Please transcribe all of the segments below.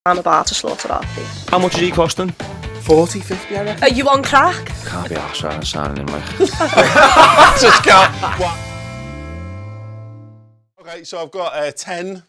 I'm about to slaughter off these. How much is he costing? 40, 50, I reckon. Are you on crack? Can't be arsed trying to sign him, like. Just can't. Okay, so I've got 10.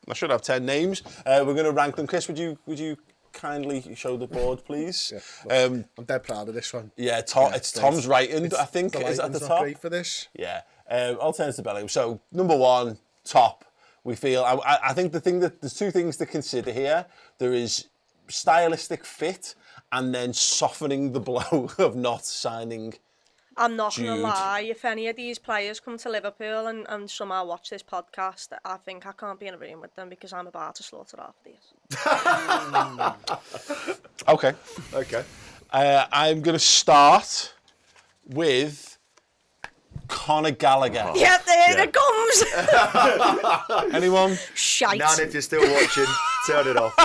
I should have 10 names. We're going to rank them. Chris, would you kindly show the board, please? Yeah, I'm dead proud of this one. Yeah, it's Tom's writing, I think, is at the top. Great for this. Yeah, Alternative Bellingham. So, number one, top. We feel, I think there's two things to consider here. There is stylistic fit and then softening the blow of not signing I'm not Jude. going to lie, if any of these players come to Liverpool and somehow watch this podcast, I think I can't be in a room with them because I'm about to slaughter off these. Okay. I'm going to start with Conor Gallagher. Yeah, there it comes! Anyone? Shite. Nan, if you're still watching, turn it off.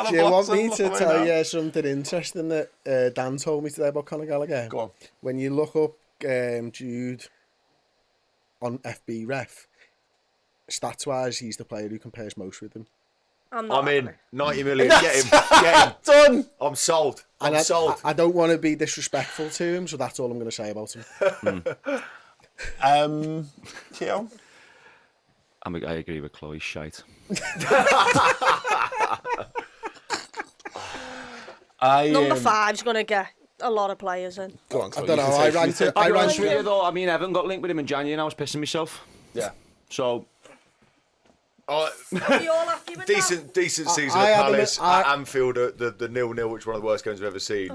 Do you want me to tell you something interesting that Dan told me today about Conor Gallagher? Go on. When you look up Jude on FB Ref, stats-wise, he's the player who compares most with him. I'm in. 90 million. Get him. Done. I'm sold. I'm sold. I don't want to be disrespectful to him, so that's all I'm going to say about him. Kieo? I agree with Chloe, shite. Number 5's going to get a lot of players in. Go on, Chloe. I don't know, I ranked it. I'll be honest with you though, I mean, Evan got linked with him in January and I was pissing myself. Yeah. So, Are you all happy with that? Decent season I at had him Palace. at- At Anfield, the 0-0, which is one of the worst games I've ever seen.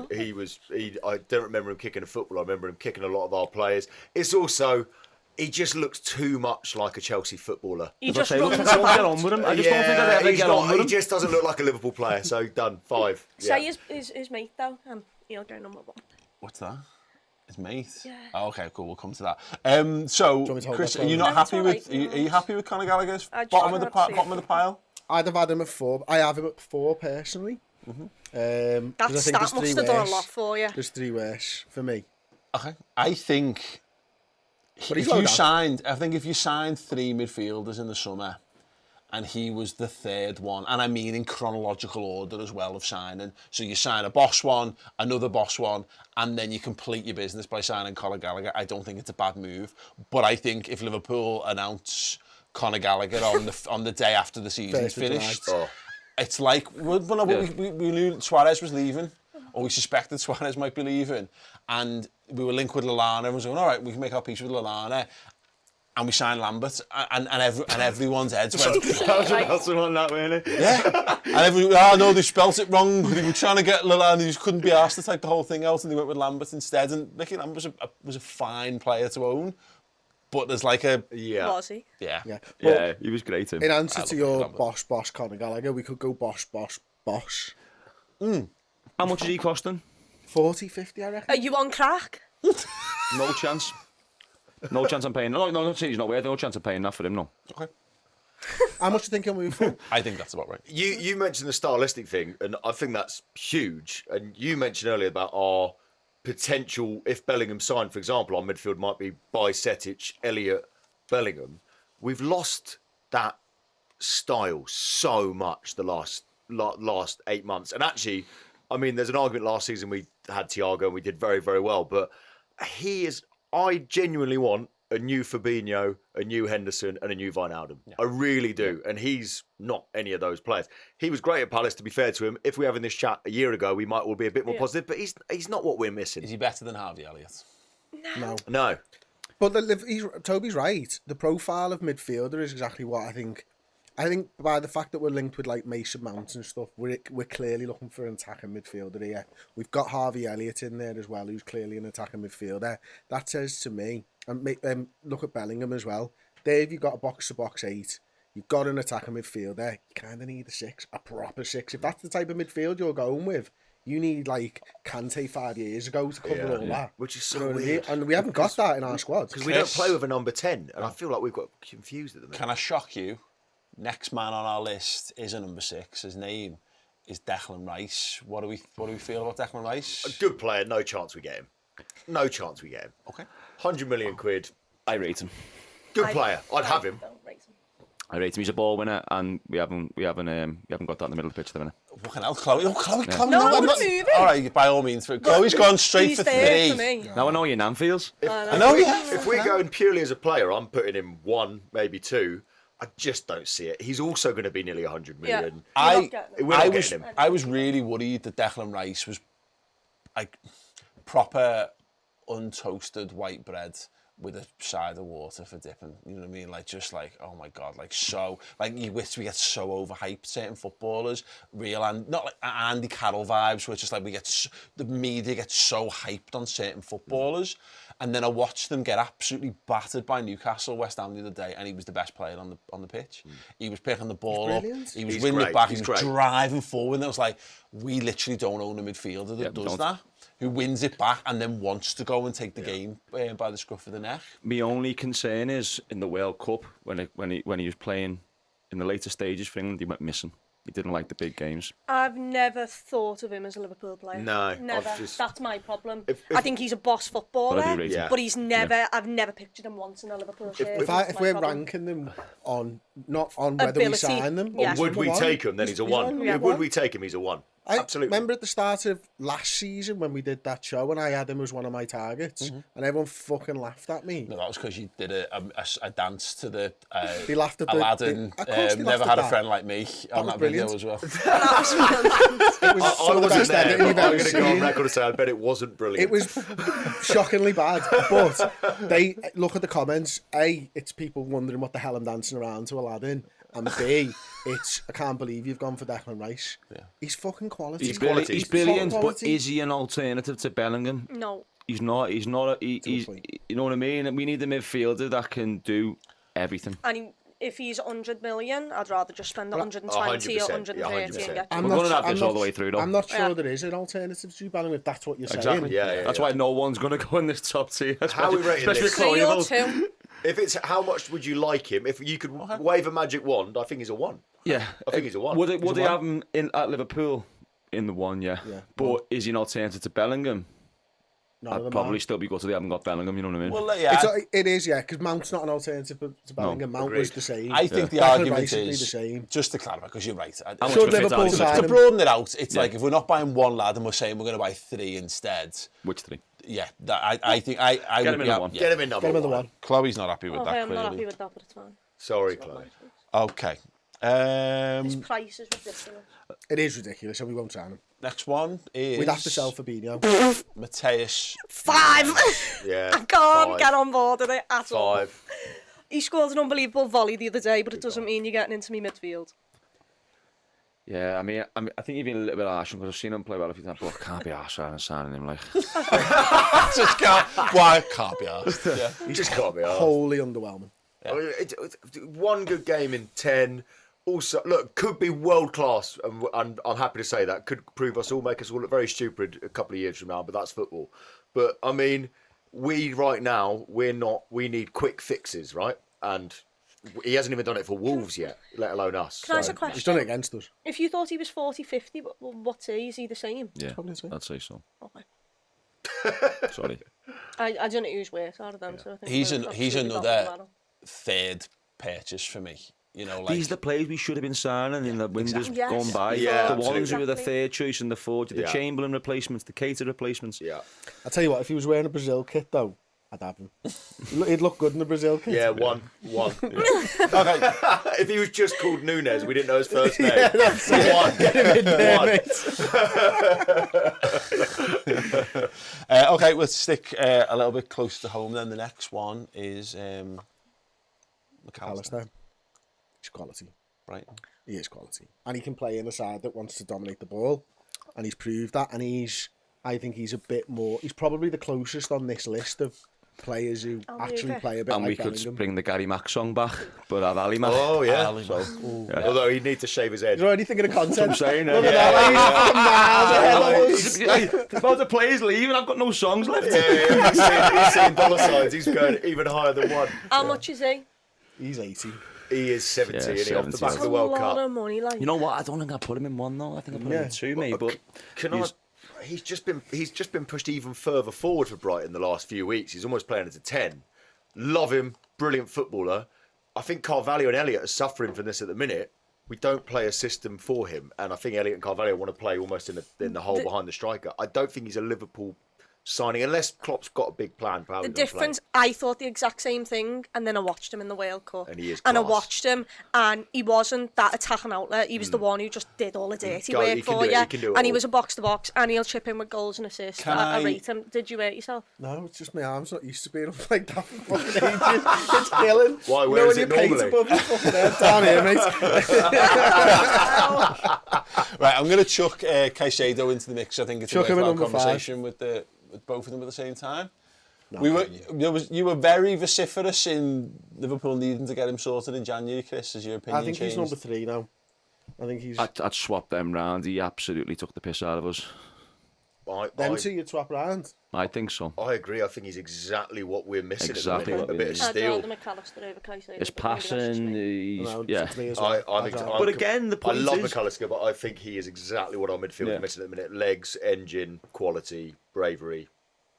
I don't remember him kicking a football. I remember him kicking a lot of our players. It's also, he just looks too much like a Chelsea footballer. He just I don't runs think I will get about. on with him. I just don't think I'd ever he's get not, on with he him. just doesn't look like a Liverpool player. So done. 5. Say his mate though, and he'll go number 1. What's that? His mate? Yeah. Oh, okay, cool. We'll come to that. So, me to hold Chris, that are you for not No, it's happy all with? right. Are you happy with Conor Gallagher's I just bottom of the can't see bottom of the pile? I'd have had him at 4. I have him at 4 personally. That 'cause I think stat there's must 3 have done a worse. lot for you. There's 3 worse for me. Okay. I think But he's if low you down. signed 3 midfielders in the summer, and he was the 3rd one, and I mean in chronological order as well of signing. So you sign a boss one, another boss one, and then you complete your business by signing Conor Gallagher. I don't think it's a bad move, but I think if Liverpool announce Conor Gallagher on the day after the season's finished, it's like we knew Suarez was leaving, or we suspected Suarez might be leaving, and we were linked with Lallana. Everyone was going, all right, we can make our peace with Lallana. And we signed Lambert, and everyone's heads went. Yeah, and everyone, no, they spelt it wrong. They were trying to get Lallana, they just couldn't be asked to take the whole thing out, and they went with Lambert instead. And Nicky Lambert was a fine player to own, but there's like a Was he? yeah. Well, Yeah, he was great. in answer to your Lambert. boss Conor Gallagher, we could go boss. How much is he costing? 40, 50, I reckon. Are you on crack? No chance. No chance I'm paying. No, not saying he's not worth. No chance of paying that for him. No. Okay, How much do you think he'll move for? I think that's about right. You mentioned the stylistic thing, and I think that's huge. And you mentioned earlier about our potential, if Bellingham signed, for example, our midfield might be Bajcetic, Elliott, Bellingham. We've lost that style so much the last 8 months. And actually, I mean, there's an argument last season we had Thiago and we did very, very well. But I genuinely want a new Fabinho, a new Henderson, and a new Wijnaldum. Yeah. I really do. Yeah. And he's not any of those players. He was great at Palace, to be fair to him. If we were having this chat a year ago, we might all be a bit more positive, but he's not what we're missing. Is he better than Harvey Elliott? No. But Toby's right. The profile of midfielder is exactly what I think. I think by the fact that we're linked with like Mason Mount and stuff, we're clearly looking for an attacking midfielder here. We've got Harvey Elliott in there as well, who's clearly an attacking midfielder. That says to me, and look at Bellingham as well. There, you've got a box-to-box 8. You've got an attacking midfielder. You kind of need a proper 6. If that's the type of midfield you're going with, you need like Kante 5 years ago to cover all that. Which is so you know weird. I mean? And we haven't got that in our squad. Because we don't play with a number 10, and I feel like we've got confused at the minute. Can I shock you? Next man on our list is a number 6. His name is Declan Rice. What do we feel about Declan Rice? A good player, no chance we get him. No chance we get him. Okay. 100 million quid. I rate him. Good player. I'd have him. Don't rate him. I rate him. He's a ball winner, and we haven't got that in the middle of the pitch at the minute. Fucking hell, Chloe. Oh, Chloe, come No, on. I'm not moving. All right, by all means. Chloe's gone straight He's for there 3. for me. Now I know your nan feels. I know, yeah. If we're going purely as a player, I'm putting him 1, maybe 2. I just don't see it. He's also going to be nearly 100 million. Yeah. I was really worried that Declan Rice was like proper untoasted white bread with a side of water for dipping. You know what I mean? Like, just like, oh my God, like, so, like, we get so overhyped, certain footballers, and not like Andy Carroll vibes, where it's just like the media gets so hyped on certain footballers. And then I watched them get absolutely battered by Newcastle, West Ham the other day, and he was the best player on the pitch. He was picking the ball up, he was winning it back, he was driving forward, and I was like, we literally don't own a midfielder that does that, who wins it back and then wants to go and take the game by the scruff of the neck. My only concern is in the World Cup, when he was playing in the later stages for England, he went missing. He didn't like the big games. I've never thought of him as a Liverpool player. No, never. just... That's my problem. I think he's a boss footballer, but he's never. Yeah. I've never pictured him once in a Liverpool shirt. If we're ranking them not on whether we sign them, yeah. Would we take him? Then he's a 1. Yeah. Would we take him? He's a 1. Absolutely. Remember at the start of last season when we did that show and I had him as one of my targets and everyone fucking laughed at me. No, that was because you did a dance to the they laughed at Aladdin, Never Had a Friend Like Me on that video as well. That was brilliant. It was some of the best editing you've ever seen. I'm going to go on record and say I bet it wasn't brilliant. It was shockingly bad, but they look at the comments. A, it's people wondering what the hell I'm dancing around to Aladdin. And B, it's, I can't believe you've gone for Declan Rice. Yeah. He's fucking quality. He's brilliant, but is he an alternative to Bellingham? No. He's not. He's you know what I mean? We need a midfielder that can do everything. And if he's 100 million, I'd rather just spend 120 or 130 and get We're going to have this all the way through, though. I'm not sure there is an alternative to Bellingham, if that's what you're saying. Yeah. That's why no one's going to go in this top tier. How are we rating this? Three or 2. If it's how much would you like him? If you could wave a magic wand, I think he's a 1. Yeah, I think he's a 1. Would they have him at Liverpool in the 1? Yeah. But is he an alternative to Bellingham? I'd probably still be gutted they haven't got Bellingham. You know what I mean? Well, yeah, it is, yeah, because Mount's not an alternative to Bellingham. No, Mount was the same. I think the argument is the same. Just to clarify, because you're right. Should Liverpool sign to him? broaden it out, it's like if we're not buying 1 lad and we're saying we're going to buy 3 instead. Which 3? Yeah, I think I Get would him in be the 1. Get him in number 1. Chloe's not happy with that. I'm not happy with that, but it's fine. Sorry, Chloe. Okay. His price is ridiculous. It is ridiculous, so we won't sign him. Next one is... We'd have to sell Fabinho. Matheus. 5! Yeah. I can't get on board with it at all. 5. He scored an unbelievable volley the other day, but it doesn't mean you're getting into me midfield. Yeah, I mean, I think you've been a little bit harsh because I've seen him play well a few times, but I can't be arsed signing him, like. Just can't. Why? Can't be asked. Yeah. He just can't be arsed. Wholly underwhelming. Yeah. I mean, one good game in 10. Also, look, could be world class, and I'm happy to say that. Could prove us all, make us all look very stupid a couple of years from now, but that's football. But, I mean, right now, we need quick fixes, right? And he hasn't even done it for Wolves yet, let alone us. Can I ask a question? He's done it against us. If you thought he was 40-50, what's he? Is he the same? Yeah, Probably the same. I'd say so. Okay. Sorry. I don't know who's worse out of them, so I think He's another third purchase for me. You know, like... These are the players we should have been signing in the windows gone by. Yeah, the ones who were the Exactly. third choice and the fourth, the Chamberlain replacements, the Keita replacements. Yeah. I'll tell you what, if he was wearing a Brazil kit, though, I'd have him. He'd look good in the Brazil kit. Yeah, 1. Okay. If he was just called Nunes, we didn't know his first name. Yeah, that's it. 1. Get him in there, mate. Okay, we'll stick a little bit closer to home then. The next one is McAllister. He's quality. Right. He is quality. And he can play in a side that wants to dominate the ball. And he's proved that. And I think he's a bit more... He's probably the closest on this list of players who actually play a bit and like we could Bellingham. bring the Gary Mack song back, but have Ali Mack. Oh, yeah. Ali Mack. Although he'd need to shave his head. You're already thinking of content. I'm saying, Look at that. He's fucking miles ahead of us. About the players leaving, I've got no songs left. He's seen dollar signs. He's going even higher than 1. How much is he? He's 80. He is 70, Yeah, and he off the 70. back of That's the a World lot Cup. of money, like. You know what? I don't think I put him in 1 though. I think I put him in 2, mate. But He's just been pushed even further forward for Brighton the last few weeks. He's almost playing as a 10. Love him, brilliant footballer. I think Carvalho and Elliott are suffering from this at the minute. We don't play a system for him, and I think Elliott and Carvalho want to play almost in the hole behind the striker. I don't think he's a Liverpool signing, unless Klopp's got a big plan for how The he's going to play. difference, I thought the exact same thing, and then I watched him in the World Cup. And he is And I class. watched him, and he wasn't that attacking outlet. He was the one who just did all the dirty He work can for do it, you. he can do it And he all. was a box-to-box, and he'll chip in with goals and assists. I rate him. Did you rate yourself? No, it's just my arm's not used to being up like that for fucking ages. It's killing. Why, You where know is when it your normally? paint's above your fucking head down here, mate. Right, I'm going to chuck Caicedo into the mix. I think it's Chuck a him at worthwhile number 5. conversation with both of them at the same time. You were very vociferous in Liverpool needing to get him sorted in January, Chris. Has your opinion I think changed? he's number 3 now. I think he's... I'd swap them round. He absolutely took the piss out of us. Them two you'd swap round. I think so. I agree. I think he's exactly what we're missing Exactly at the minute. A what bit we of I'd steel. rather McAllister over Caicedo. His but maybe that's just passing, me. yeah. But again, the I point love is... McAllister, but I think he is exactly what our midfield is missing at the minute. Legs, engine, quality, bravery.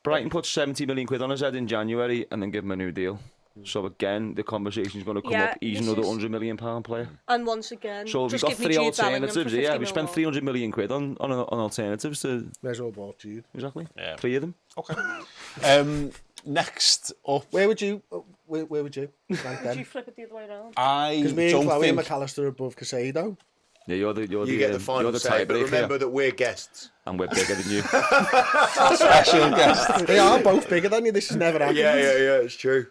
Brighton put 70 million quid on his head in January and then give him a new deal. So again, the conversation's going to come up. He's this another is- £100 million player. And once again, So we've just got give me 3 Jude Bellingham for alternatives. 50 Yeah, we mil spent more. 300 million quid on alternatives to May as well bought Jude. exactly Yeah. 3 of them. Okay. Next up, Where would you rank Would you them? flip it the other way around? I Because me and don't Chloe and think... McAllister are above Caicedo. Yeah, you're the You get the final say, but remember that we're guests. and we're bigger than you. Special guest. They are both bigger than you. This has never happened. Yeah, it's true.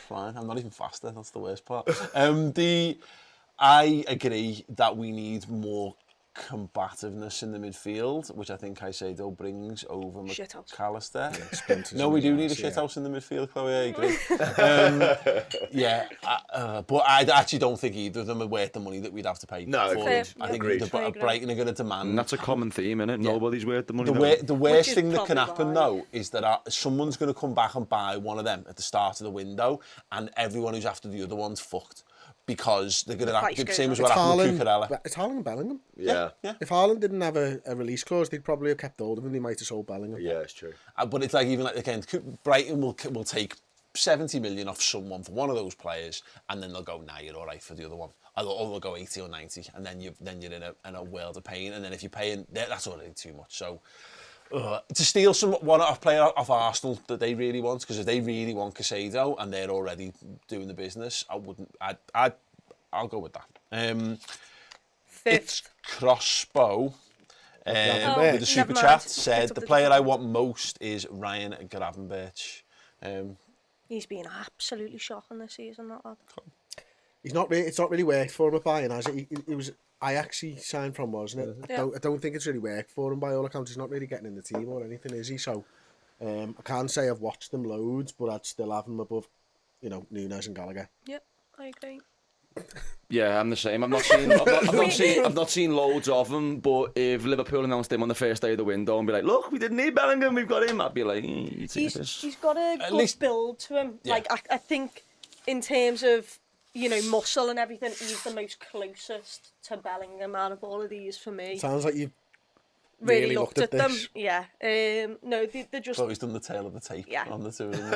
Fine, I'm not even faster. That's the worst part. I agree that we need more combativeness in the midfield, which I think Caicedo brings over Shithouse. McAllister. No, we do need a shithouse in the midfield, Chloe. I agree. But I actually don't think either of them are worth the money that we'd have to pay No, for agreed. them. I think Agreed. Brighton are going to demand. And that's a common theme, isn't it? Yeah. Nobody's worth the money. The worst is thing that can probably happen, why. though, is that someone's going to come back and buy one of them at the start of the window, and everyone who's after the other one's fucked. Because they're going to price have the goes same up. as what happened with Cucurella. It's Haaland and Bellingham. Yeah. If Haaland didn't have a release clause, they'd probably have kept hold of him. They might have sold Bellingham. Yeah, it's true. But it's like, even like, again, Brighton will take 70 million off someone for one of those players, and then they'll go, nah, you're all right for the other one. Or they'll go 80 or 90, and then you're in a world of pain. And then if you're paying, that's already too much. So to steal one player off Arsenal that they really want, because if they really want Caicedo and they're already doing the business, I'll go with that. It's Fifth. Crossbow with the super never chat mind. said Picked up the the player different I want most is Ryan Gravenberch. He's been absolutely shocking this season, that lad. He's not really. It's not really worked for him at Bayern, has it? He was Ajax he signed from, wasn't it? Yeah. I don't think it's really worked for him by all accounts. He's not really getting in the team or anything, is he? So I can't say I've watched them loads, but I'd still have him above, Nunes and Gallagher. Yep, I agree. Yeah, I'm the same. I've not seen loads of them, but if Liverpool announced him on the first day of the window and be like, look, we didn't need Bellingham, we've got him, I'd be like, you take this. He's got a good least- build to him. Yeah. Like, I think in terms of, muscle and everything, he's the most closest to Bellingham out of all of these for me. Sounds like you've Really looked at them. this. Yeah. No, they're just... Chloe's done the tail of the tape on the two of them.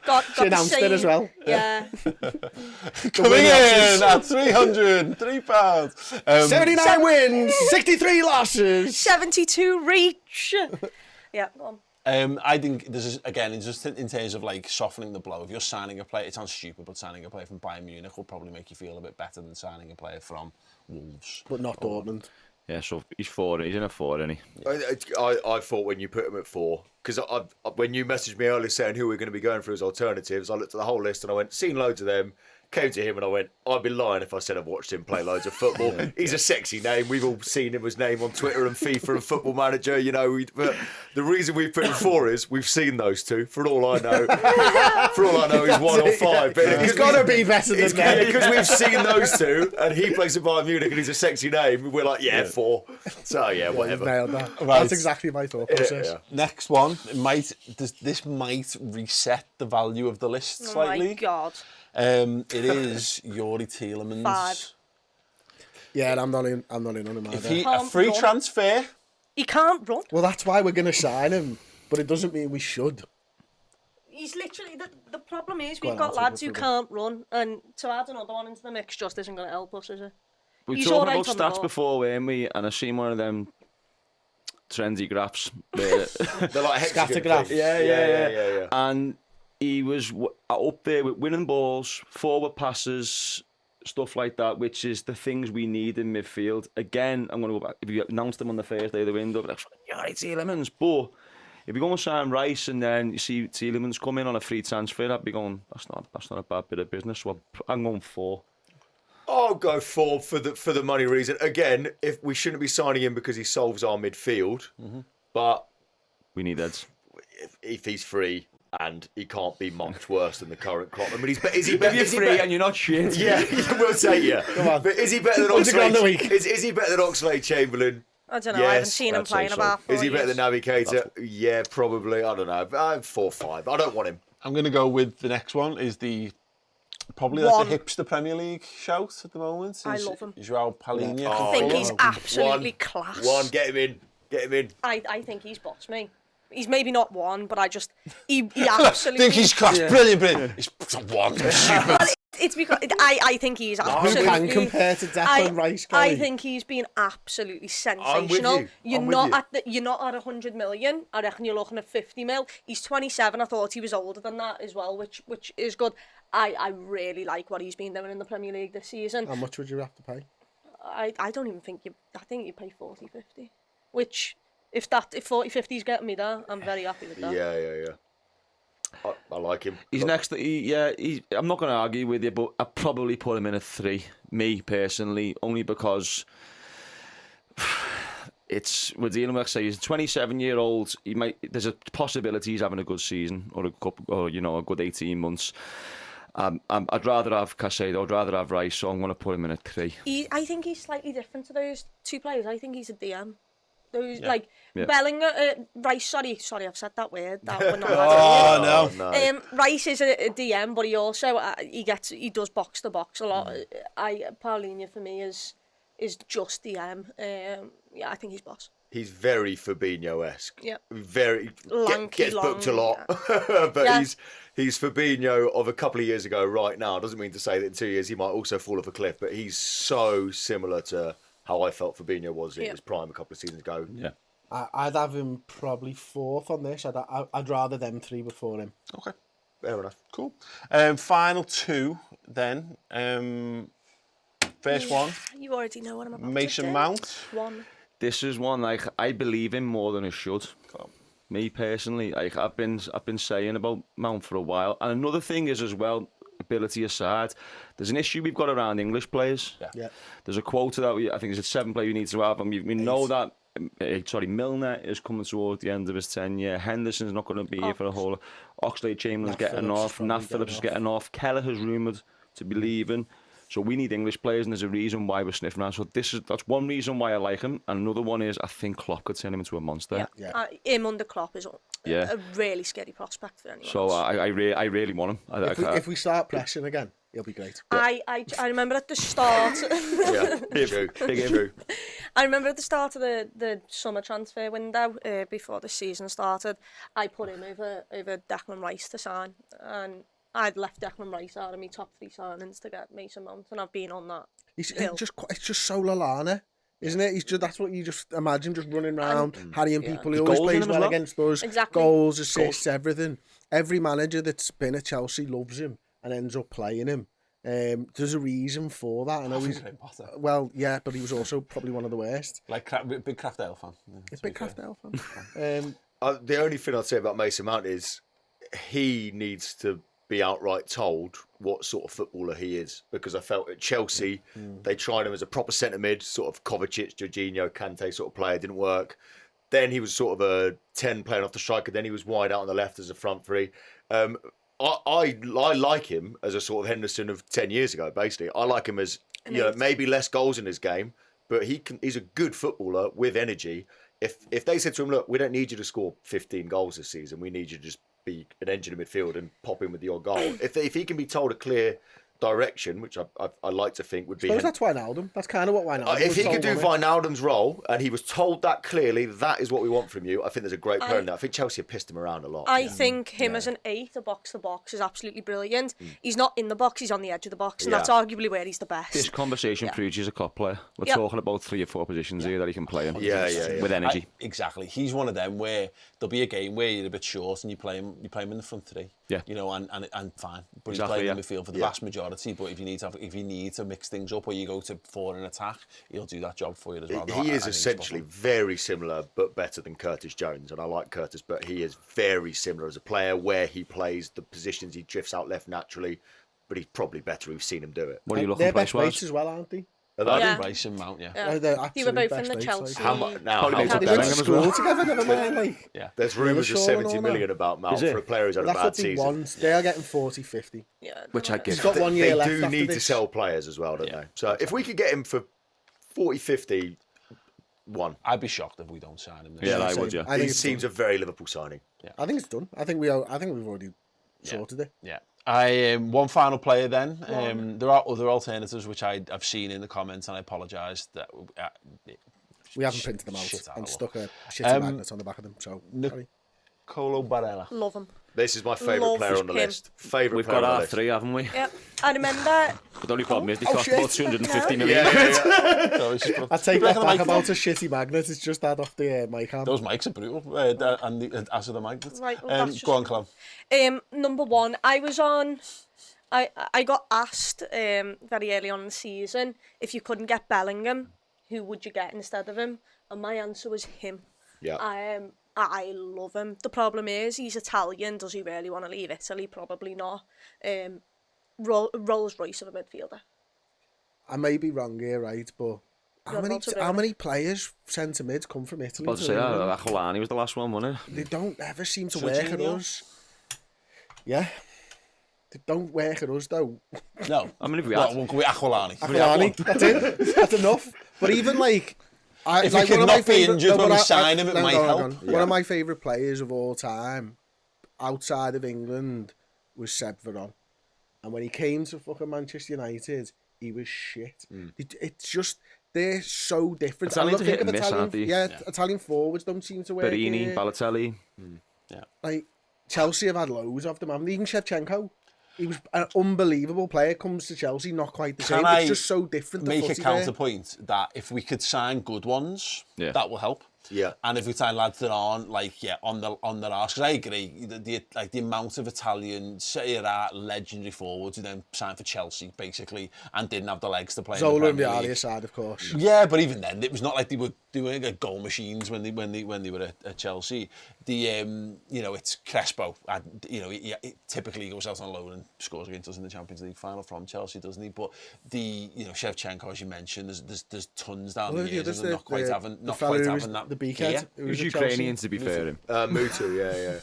got She announced the same, it as well. Yeah. Coming in at £303. 79 wins, 63 losses. 72 reach. Yeah, go on. I think this is, again, it's just in terms of like softening the blow. If you're signing a player, it sounds stupid, but signing a player from Bayern Munich will probably make you feel a bit better than signing a player from Wolves. But not Dortmund. Yeah, so he's 4, he's in a 4, isn't he? I thought when you put him at 4, because when you messaged me earlier saying who we're going to be going for as alternatives, I looked at the whole list and I went, seen loads of them, came to him and I went, I'd be lying if I said I've watched him play loads of football. He's a sexy name. We've all seen him, his name on Twitter and FIFA and Football Manager. But the reason we've put him 4 is we've seen those two. For all I know, he's 1 or 5. But He's got to be better than that. because we've seen those two, and he plays at Bayern Munich, and he's a sexy name. We're like, 4. So You've whatever. nailed that. Right. That's exactly my thought process. Yeah. Next one, this might reset the value of the list slightly. Oh my God. It is Yuri Tielemans. 5. Yeah, I'm not in on him If either. he a Can't free run. transfer, He can't run. Well, that's why we're going to sign him, but it doesn't mean we should. he's literally the problem is Go we've on, got I'll lads take who it for can't run, and to add another one into the mix just isn't going to help us, is it? We were He's talking all right about on the stats ball. before, weren't we? And I seen one of them trendy graphs. Where, They're like hexagon Scattergraph. things. yeah. And he was up there with winning balls, forward passes, stuff like that, which is the things we need in midfield. Again, I'm going to go back. If you announced them on the first day of the window, but like, you're right, Tielemans. But if you go and sign Rice and then you see Tielemans come in on a free transfer, I'd be going, that's not a bad bit of business. So I'm going 4. I'll go 4 for the money reason. Again, if we shouldn't be signing him because he solves our midfield, but We need heads. if he's free and he can't be much worse than the current Klopp. I mean, is he better? If you're Is he free better? and you're not shit. Yeah, we'll take you. Come on. But is he better than £100 a Oxlade? week. Is he better than Oxlade-Chamberlain? I don't know. I haven't Yes, seen him I'd say playing so. about 4 Is he better years. than Navigator? Yeah, probably. I don't know. 4-5. I don't want him. I'm going to go with the next one. Is probably like One. the hipster Premier League shout at the moment. I love him. João Palhinha. I think he's Fulham. absolutely class. One, get him in. Get him in. I think he's boss me. He's maybe not one, but he absolutely. think he's class. Brilliant. He's one. Well, it's because I think he's Who absolutely. can compare to Declan Rice? I Gary? think he's been absolutely with sensational. you. You're I'm with not you. you're not at 100 million. I reckon you're looking at 50 mil. He's 27. I thought he was older than that as well, which is good. I really like what he's been doing in the Premier League this season. How much would you have to pay? I don't even think I think you pay 40, 50. Which if 40, 50 is getting me there, I'm very happy with that. Yeah. I like him. He's next. I'm not going to argue with you, but I'd probably put him in a 3. Me personally, only because we're dealing with. Say he's a 27-year-old. There's a possibility he's having a good season or a good 18 months. I'd rather have Caicedo. I'd rather have Rice. So I'm going to put him in a 3. I think he's slightly different to those two players. I think he's a DM. Those Yeah. Bellingham, Rice. Sorry, I've said that word. That we're not Oh, no. No. Rice is a DM, but he also he does box to box a lot. Palhinha for me is just DM. Yeah, I think he's boss. He's very Fabinho-esque. Yeah. Very Lanky, gets booked a long, lot, but Yeah. he's Fabinho of a couple of years ago. Right now, doesn't mean to say that in 2 years he might also fall off a cliff. But he's so similar to how I felt Fabinho was in his prime a couple of seasons ago. Yeah. I'd have him probably 4th on this. I'd rather them 3 before him. Okay. Fair enough. Cool. Final 2 then. First one, You already know what I'm about Mason to do. Mount. One. This is one I believe in more than I should. Cool. Me personally, I've been saying about Mount for a while. And another thing is as well, ability aside, there's an issue we've got around English players. Yeah. There's a quota that I think there's a 7 player we need to have, and we know that. Milner is coming toward the end of his tenure. Henderson's not going to be here for a whole. Oxlade-Chamberlain's getting Phillips off. probably Nat getting Phillips is off. getting off. Kelleher's rumoured to be leaving. So we need English players, and there's a reason why we're sniffing around. So that's one reason why I like him, and another one is I think Klopp could turn him into a monster. Yeah. Him under Klopp is Yeah. a really scary prospect for anyone. So else. I really want him. If we start pressing again, he'll be great. I remember at the start. Yeah, true. True. I remember at the start of the summer transfer window, before the season started, I put him over Declan Rice to sign, and I'd left Declan Rice out of my top 3 signings to get Mason Mount, and I've been on that. It's hill. just so Lallana, isn't it? That's what you just imagine, just running around, harrying people. He always goals in plays him as well well. against us. Exactly. Goals, assists, everything. Every manager that's been at Chelsea loves him and ends up playing him. There's a reason for that. I know he's well, yeah, but he was also probably one of the worst. Like big Kraft Ale fan. Yeah, He's a big Kraft Ale fan. The only thing I'd say about Mason Mount is he needs to be outright told what sort of footballer he is, because I felt at Chelsea they tried him as a proper centre mid, sort of Kovacic, Jorginho, Kante sort of player, didn't work. Then he was sort of a 10 playing off the striker. Then he was wide out on the left as a front 3. I like him as a sort of Henderson of 10 years ago, basically. I like him as, maybe less goals in his game, but he's a good footballer with energy. If they said to him, look, we don't need you to score 15 goals this season, we need you to just be an engine in midfield and pop in with the odd goal. If he can be told a clear direction, which I like to think would be. I suppose that's Wijnaldum. That's kind of what Wijnaldum If he could do told, Wijnaldum's role, and he was told that clearly, that is what we want from you, I think there's a great player in that. I think Chelsea have pissed him around a lot. I think him as an 8, a box-to-box, is absolutely brilliant. He's not in the box, he's on the edge of the box, and that's arguably where he's the best. This conversation proves he's a club player. We're talking about 3 or 4 positions here that he can play in. With energy. Exactly. He's one of them where there'll be a game where you're a bit short and you play him in the front 3. Yeah. You know, and fine. But he's Exactly, playing in midfield for the vast majority. But if you need to mix things up or you go to 4 in attack, he'll do that job for you as well. He is essentially very similar, but better than Curtis Jones. And I like Curtis, but he is very similar as a player where he plays the positions, he drifts out left naturally, but he's probably better. We've seen him do it. What are you looking They're for best mates as well, aren't they? Bryce and Mount, They were both in the Chelsea. How much now? Probably They went to school together, never mind. Like, There's rumours of 70 million about Mount for a player who's had a that's bad what they season. want. They are getting 40, 50. Yeah, Which I give. He's got 1 year They left. do after need to this. sell players as well, don't they? So if we could get him for 40, 50, one. I'd be shocked if we don't sign him. Yeah, I would, I think He it's seems done. a very Liverpool signing. I think it's done. I think we've already sorted it. Yeah. One final player then. There are other alternatives which I've seen in the comments, and I apologise that We haven't printed them shit out out and of stuck a shitty magnet on the back of them. So sorry. Colo Barella. love him. This is my favourite player on the him. list. Favourite We've player got on the our list. 3, haven't we? Yep. I remember. But the only problem is they Oh, cost shit. about 250 million. I take that back about a shitty magnet. It's just that off the mic arm. Those mics are brutal. And the as are the magnets. Right, well, that's Go on, just- Clem. Number 1, I was on. I got asked very early on in the season if you couldn't get Bellingham, who would you get instead of him? And my answer was him. Yeah. I love him. The problem is he's Italian. Does he really want to leave Italy? Probably not. Rolls Royce of a midfielder. I may be wrong here, right? But how many players centre mids come from Italy? I'd say Akolani was the last one, wasn't it? They don't ever seem to work at Jorginho? us. Yeah. They don't work at us though. No. I mean, if we had... Well, we Aquilani. Aquilani, that's it. That's enough. But even like, If he could not be injured when we sign him, it might help. One of my favourite players of all time, outside of England, was Seb Veron. And when he came to fucking Manchester United, he was shit. It's just, they're so different. Italians I are hit and of miss, Italian, aren't they? yeah, Italian forwards don't seem to work. Berini, here. Balotelli. Like, Chelsea have had loads of them, haven't they? Even Shevchenko. He was an unbelievable player. Comes to Chelsea, not quite the same. It's just so different. Make a footy counterpoint that if we could sign good ones, that will help. Yeah. And if we sign lads that aren't on their arse, because I agree, the amount of Italian legendary forwards who then signed for Chelsea basically and didn't have the legs to play. Zola in and the the Premier Aria League. side, of course. Yeah, but even then, it was not like they were doing goal machines when they were at Chelsea. It's Crespo. He typically goes out on loan and scores against us in the Champions League final from Chelsea, doesn't he? But Shevchenko, as you mentioned, there's tons down the years of them not quite having that. The beakhead. He was Ukrainian, to be fair. Him. Mutu, yeah.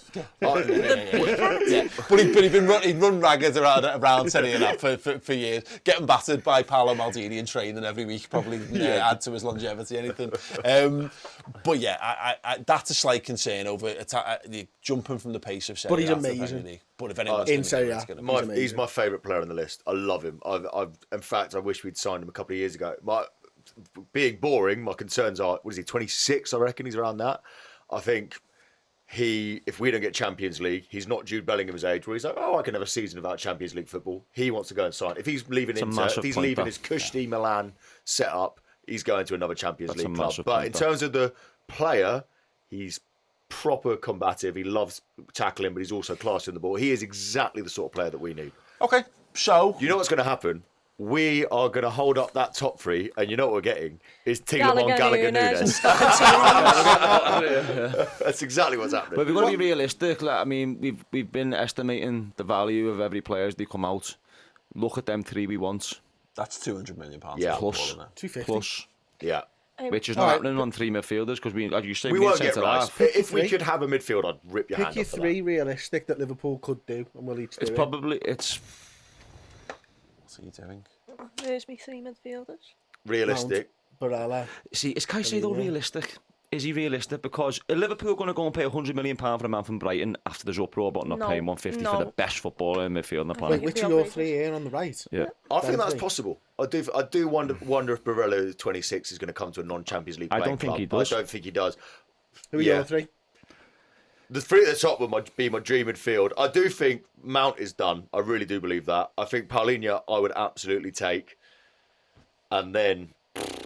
But he'd run ragged around Serie A for years, getting battered by Paolo Maldini in training every week, probably add to his longevity, anything. But yeah, that's a slight concern over jumping from the pace of Serie A. But he's to the amazing. Premier League. But if anyone's in Serie A. He's my favourite player on the list. I love him. In fact, I wish we'd signed him a couple of years ago. Being boring, my concerns are, what is he, 26? I reckon he's around that. I think if we don't get Champions League, he's not Jude Bellingham's age where he's like, I can have a season without Champions League football. He wants to go and sign. If he's leaving his cushy Milan setup, he's going to another Champions League club. But in terms of the player, he's proper combative. He loves tackling, but he's also classy in the ball. He is exactly the sort of player that we need. Okay, so You know what's going to happen? We are going to hold up that top 3, and you know what we're getting is Tielemans, Gallagher, Nunes. That's exactly what's happening. But we've got to be realistic. Like, I mean, we've been estimating the value of every player as they come out. Look at them 3 we want. that's £200 million. Yeah. Plus. 250. Plus. Yeah. Which is not happening on 3 midfielders because as you say, We need won't get centre Rice. half. If we could have a midfield, I'd rip your hand Pick your off for 3 realistic that Liverpool could do, and we'll each do It's it. probably What's he doing? There's me 3 midfielders. that. Realistic. Barella. See, is Caicedo realistic? is he realistic? Because are Liverpool going to go and pay £100 million for a man from Brighton after there's uproar about not No, paying 150 no. for the best footballer in midfield on the Wait, planet? which be of your outrageous. three here on the right? Yeah. I think that's Three. possible. I do wonder if Barella 26 is going to come to a non-Champions League. I playing don't think club. he does. I don't think he does. Who are Yeah. your three? The three at the top would be my dream midfield. I do think Mount is done. I really do believe that. I think Palhinha I would absolutely take, and then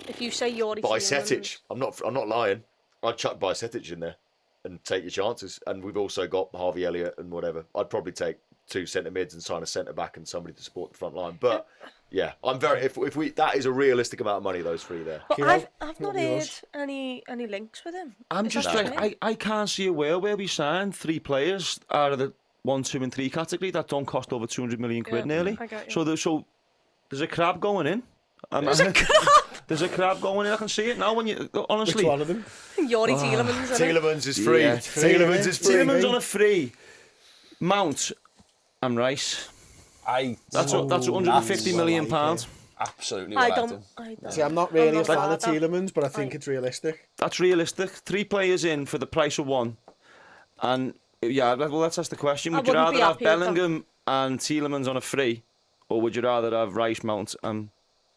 If you say Yori Bajcetic. I'm not lying. I'd chuck Bajcetic in there and take your chances. And we've also got Harvey Elliott and whatever. I'd probably take 2 centre mids and sign a centre back and somebody to support the front line. But yeah, I'm very. If we that is a realistic amount of money. Those three there. But Kieo, I've what not are heard yours? any links with him. I'm Is just that like, true? I can't see a world where we sign 3 players out of the 1, 2 and 3 category that don't cost over 200 million quid Yeah, nearly. I get you. So there's a crab going in. There's a crap. There's a crab going in. I can see it now. When you honestly, Which one of them? Yori Tielemans. isn't it? Tielemans is free. Yeah. Tielemans is free. Tielemans on a free. Mount and Rice. That's £150 million. Absolutely I right. don't. I don't. See, I'm not really a not fan of like that. Tielemans, but I think it's realistic. That's realistic. 3 players in for the price of 1. And yeah, well, let's ask the question. I Would you wouldn't be rather have happy with that. Bellingham and Tielemans on a free, or would you rather have Rice, Mount and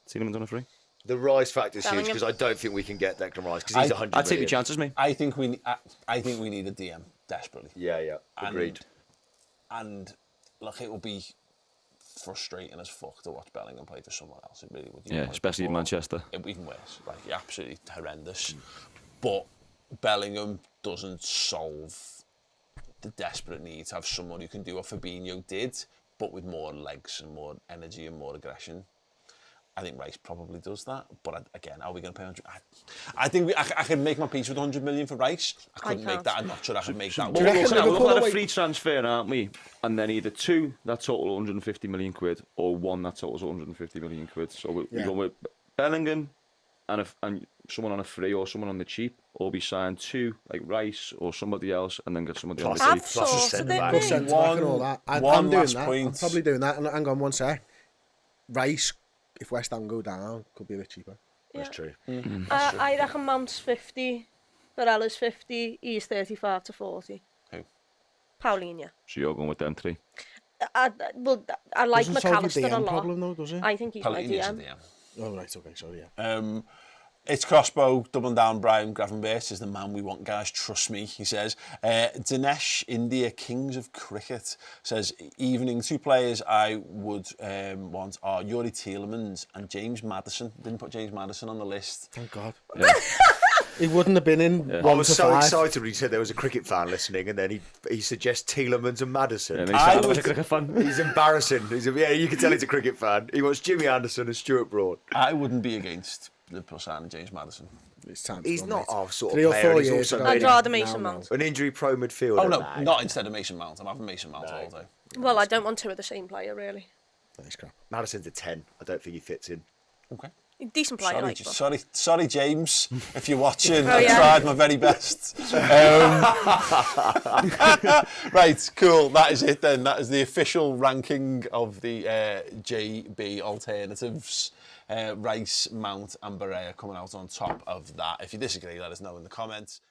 Tielemans on a free? The Rice factor is huge Bellingham. because I don't think we can get Declan Rice because he's 100 I'd take million. your chances, mate. I think we need a DM desperately. Yeah, agreed. And look, it will be frustrating as fuck to watch Bellingham play for someone else. It really would. Yeah, especially in Manchester. It would be even worse. Like absolutely horrendous. But Bellingham doesn't solve the desperate need to have someone who can do what Fabinho did, but with more legs and more energy and more aggression. I think Rice probably does that, but again, are we going to pay 100? I think I could make my peace with 100 million for Rice. I couldn't make can't. that. I'm not sure I could make that. Do you reckon We're Liverpool looking at away- a free transfer, aren't we? And then either 2 that total 150 million quid, or 1 that totals 150 million quid. So we Yeah. go with Bellingham and someone on a free or someone on the cheap, or we sign 2 like Rice or somebody else, and then get somebody on the Plus- cheap. I've Plus a sorted centre it. back. mate. Centre back and all that. I'm doing last that. I'm point. probably doing that. And hang on one sec. Rice, if West Ham go down, could be a bit cheaper. That's true. I reckon Mount's 50, Barella's 50, he's 35 to 40. Who? Palhinha. So you're going with them 3. I like Doesn't solve your McAllister a DM lot. problem though, does it? I think he's my Palhinha's a DM. DM. Oh, right, okay, sorry, yeah. It's Crossbow, doubling down. Brian Gravenberch is the man we want, guys. Trust me, he says. Dinesh India, Kings of Cricket, says, evening. 2 players I would want are Yuri Tielemans and James Maddison. Didn't put James Maddison on the list. Thank God. He wouldn't have been in 1 I to was so 5. excited when he said there was a cricket fan listening, and then he suggests Tielemans and Maddison. And I he's would- a cricket fan. He's embarrassing. Yeah, you can tell he's a cricket fan. He wants Jimmy Anderson and Stuart Broad. I wouldn't be against Liverpool signing James Maddison. It's time to He's go, not mate. our sort 3 of or player. 4 and He's years also ago. I'd made rather Now, Mason no. Mount. an injury-prone midfielder. Oh no, Nah. not instead of Mason Mount. I'm having Mason Mount all day. Well, I don't want 2 of the same player, really. Nice crap. Madison's a 10. I don't think he fits in. Okay. Decent player, Sorry, like, but- sorry, James, if you're watching. Oh, I yeah. tried my very best. Right, cool. That is it then. That is the official ranking of the JB alternatives. Rice, Mount and Barea coming out on top of that. If you disagree, let us know in the comments.